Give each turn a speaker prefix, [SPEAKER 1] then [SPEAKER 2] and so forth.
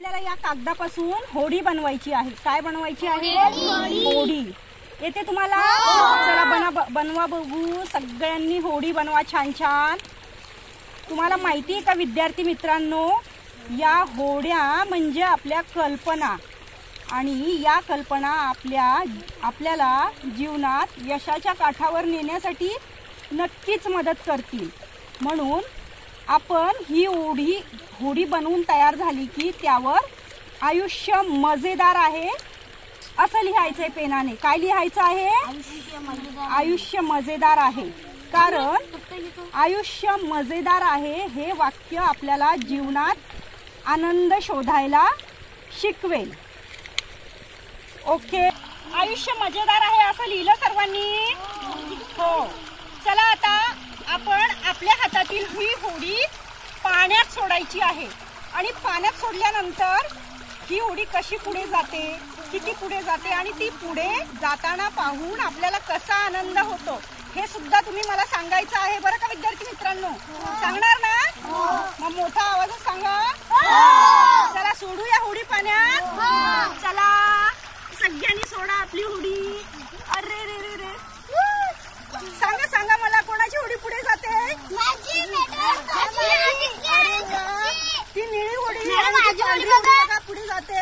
[SPEAKER 1] आपल्याला या कागदापासून होडी बनवायची आहे. काय बनवायची आहे? होडी. येते तुम्हाला? चला बनवा बघू. सगळ्यांनी होडी बनवा छान छान. तुम्हाला माहिती आहे का विद्यार्थी मित्रांनो, या होड्या म्हणजे आपल्या कल्पना, आणि या कल्पना आपल्याला जीवनात यशाच्या काठावर नेण्यासाठी नक्कीच मदत करतील. म्हणून आपण ही होडी बनवून तयार झाली की त्यावर आयुष्य मजेदार आहे असं लिहायचंय पेनाने. काय लिहायचं आहे? आयुष्य मजेदार आहे. कारण आयुष्य मजेदार आहे हे वाक्य आपल्याला जीवनात आनंद शोधायला शिकवेल. ओके, आयुष्य मजेदार आहे असं लिहिलं सर्वांनी? हो. चला आता आपण आपल्या हातातील ही होडी पाण्यात सोडायची आहे, आणि पाण्यात सोडल्यानंतर ही होडी कशी पुढे जाते, किती पुढे जाते, आणि ती पुढे जाताना पाहून आपल्याला कसा आनंद होतो हे सुद्धा तुम्ही मला सांगायचं आहे बरं का विद्यार्थी मित्रांनो? सांगणार ना? मग मोठा आवाजात सांगा. चला सोडू या होडी पाण्यात. चला सगळ्यांनी सोडा आपली होडी. अरे रे रे रे, सांगा सांगा मला, कोणाची होडी पुढे जाते? ती निळी होडी पुढे जाते.